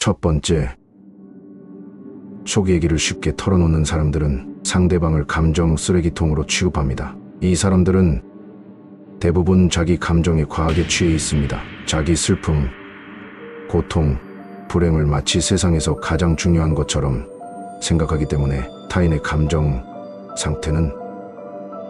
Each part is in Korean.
첫 번째, 속 얘기를 쉽게 털어놓는 사람들은 상대방을 감정 쓰레기통으로 취급합니다. 이 사람들은 대부분 자기 감정에 과하게 취해 있습니다. 자기 슬픔, 고통, 불행을 마치 세상에서 가장 중요한 것처럼 생각하기 때문에 타인의 감정 상태는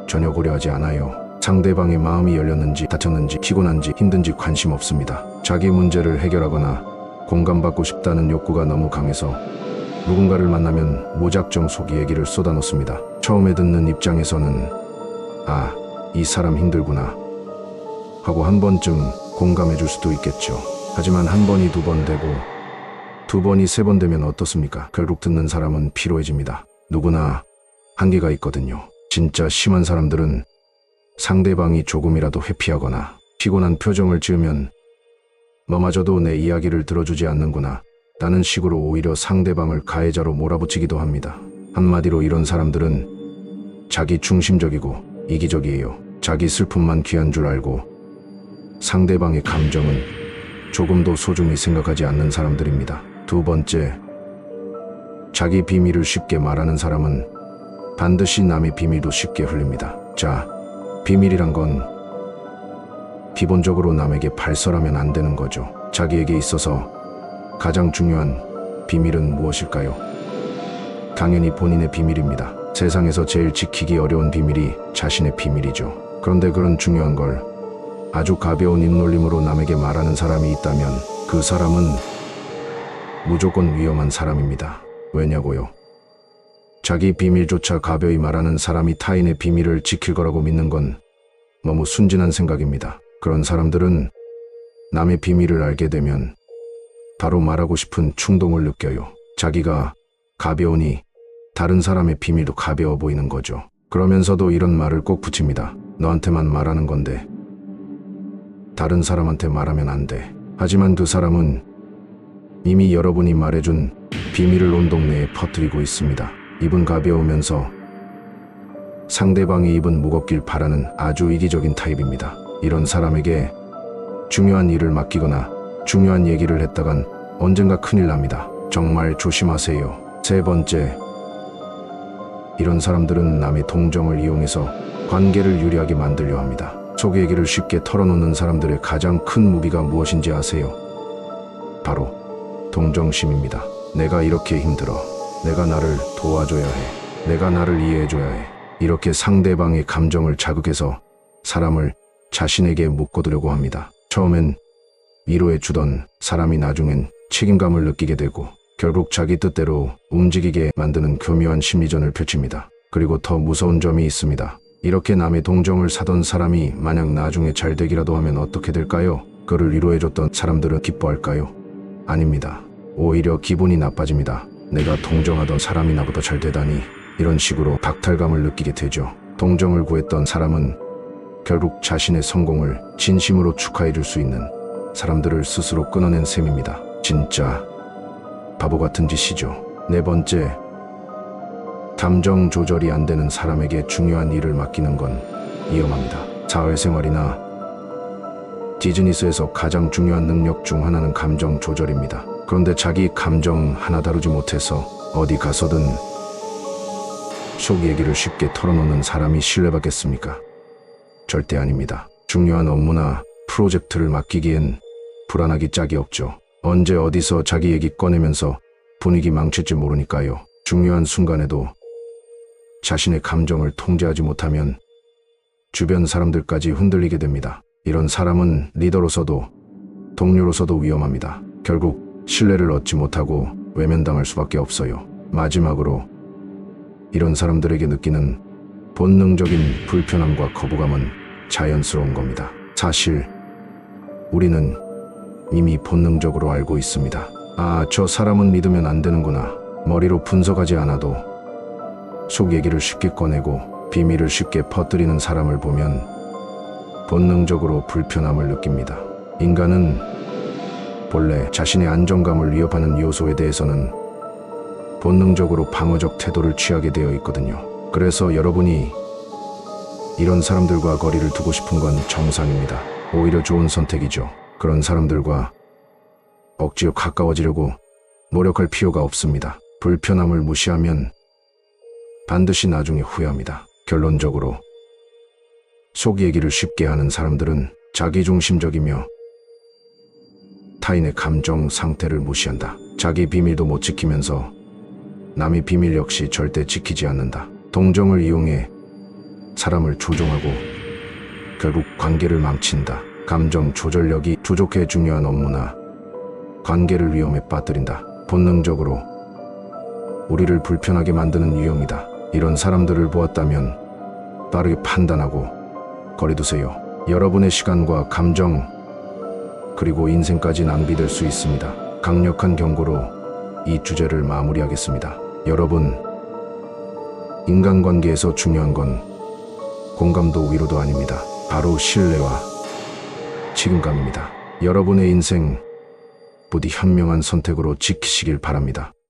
전혀 고려하지 않아요. 상대방의 마음이 열렸는지 다쳤는지 피곤한지 힘든지 관심 없습니다. 자기 문제를 해결하거나 공감받고 싶다는 욕구가 너무 강해서 누군가를 만나면 무작정 속 얘기를 쏟아놓습니다. 처음에 듣는 입장에서는 아, 이 사람 힘들구나 하고 한 번쯤 공감해 줄 수도 있겠죠. 하지만 한 번이 두 번 되고 두 번이 세 번 되면 어떻습니까? 결국 듣는 사람은 피로해집니다. 누구나 한계가 있거든요. 진짜 심한 사람들은 상대방이 조금이라도 회피하거나 피곤한 표정을 지으면 너마저도 내 이야기를 들어주지 않는구나 라는 식으로 오히려 상대방을 가해자로 몰아붙이기도 합니다. 한마디로 이런 사람들은 자기 중심적이고 이기적이에요. 자기 슬픔만 귀한 줄 알고 상대방의 감정은 조금도 소중히 생각하지 않는 사람들입니다. 두 번째, 자기 비밀을 쉽게 말하는 사람은 반드시 남의 비밀도 쉽게 흘립니다. 자, 비밀이란 건 기본적으로 남에게 발설하면 안 되는 거죠. 자기에게 있어서 가장 중요한 비밀은 무엇일까요? 당연히 본인의 비밀입니다. 세상에서 제일 지키기 어려운 비밀이 자신의 비밀이죠. 그런데 그런 중요한 걸 아주 가벼운 입놀림으로 남에게 말하는 사람이 있다면 그 사람은 무조건 위험한 사람입니다. 왜냐고요? 자기 비밀조차 가벼이 말하는 사람이 타인의 비밀을 지킬 거라고 믿는 건 너무 순진한 생각입니다. 그런 사람들은 남의 비밀을 알게 되면 바로 말하고 싶은 충동을 느껴요. 자기가 가벼우니 다른 사람의 비밀도 가벼워 보이는 거죠. 그러면서도 이런 말을 꼭 붙입니다. 너한테만 말하는 건데 다른 사람한테 말하면 안 돼. 하지만 그 사람은 이미 여러분이 말해준 비밀을 온 동네에 퍼뜨리고 있습니다. 입은 가벼우면서 상대방의 입은 무겁길 바라는 아주 이기적인 타입입니다. 이런 사람에게 중요한 일을 맡기거나 중요한 얘기를 했다간 언젠가 큰일 납니다. 정말 조심하세요. 세 번째, 이런 사람들은 남의 동정을 이용해서 관계를 유리하게 만들려 합니다. 속 얘기를 쉽게 털어놓는 사람들의 가장 큰 무기가 무엇인지 아세요? 바로 동정심입니다. 내가 이렇게 힘들어. 내가 나를 도와줘야 해. 내가 나를 이해해줘야 해. 이렇게 상대방의 감정을 자극해서 사람을 자신에게 묶어두려고 합니다. 처음엔 위로해주던 사람이 나중엔 책임감을 느끼게 되고 결국 자기 뜻대로 움직이게 만드는 교묘한 심리전을 펼칩니다. 그리고 더 무서운 점이 있습니다. 이렇게 남의 동정을 사던 사람이 만약 나중에 잘 되기라도 하면 어떻게 될까요? 그를 위로해줬던 사람들은 기뻐할까요? 아닙니다. 오히려 기분이 나빠집니다. 내가 동정하던 사람이 나보다 잘 되다니 이런 식으로 박탈감을 느끼게 되죠. 동정을 구했던 사람은 결국 자신의 성공을 진심으로 축하해줄 수 있는 사람들을 스스로 끊어낸 셈입니다. 진짜 바보 같은 짓이죠. 네 번째, 감정 조절이 안 되는 사람에게 중요한 일을 맡기는 건 위험합니다. 사회생활이나 비즈니스에서 가장 중요한 능력 중 하나는 감정 조절입니다. 그런데 자기 감정 하나 다루지 못해서 어디 가서든 속 얘기를 쉽게 털어놓는 사람이 신뢰받겠습니까? 절대 아닙니다. 중요한 업무나 프로젝트를 맡기기엔 불안하기 짝이 없죠. 언제 어디서 자기 얘기 꺼내면서 분위기 망칠지 모르니까요. 중요한 순간에도 자신의 감정을 통제하지 못하면 주변 사람들까지 흔들리게 됩니다. 이런 사람은 리더로서도 동료로서도 위험합니다. 결국 신뢰를 얻지 못하고 외면당할 수밖에 없어요. 마지막으로 이런 사람들에게 느끼는 본능적인 불편함과 거부감은 자연스러운 겁니다. 사실 우리는 이미 본능적으로 알고 있습니다. 아, 저 사람은 믿으면 안 되는구나. 머리로 분석하지 않아도 속 얘기를 쉽게 꺼내고 비밀을 쉽게 퍼뜨리는 사람을 보면 본능적으로 불편함을 느낍니다. 인간은 본래 자신의 안정감을 위협하는 요소에 대해서는 본능적으로 방어적 태도를 취하게 되어 있거든요. 그래서 여러분이 이런 사람들과 거리를 두고 싶은 건 정상입니다. 오히려 좋은 선택이죠. 그런 사람들과 억지로 가까워지려고 노력할 필요가 없습니다. 불편함을 무시하면 반드시 나중에 후회합니다. 결론적으로 속 얘기를 쉽게 하는 사람들은 자기중심적이며 타인의 감정 상태를 무시한다. 자기 비밀도 못 지키면서 남의 비밀 역시 절대 지키지 않는다. 동정을 이용해 사람을 조종하고 결국 관계를 망친다. 감정 조절력이 부족해 중요한 업무나 관계를 위험에 빠뜨린다. 본능적으로 우리를 불편하게 만드는 유형이다. 이런 사람들을 보았다면 빠르게 판단하고 거리두세요. 여러분의 시간과 감정 그리고 인생까지 낭비될 수 있습니다. 강력한 경고로 이 주제를 마무리하겠습니다. 여러분, 인간관계에서 중요한 건 공감도 위로도 아닙니다. 바로 신뢰와 책임감입니다. 여러분의 인생 부디 현명한 선택으로 지키시길 바랍니다.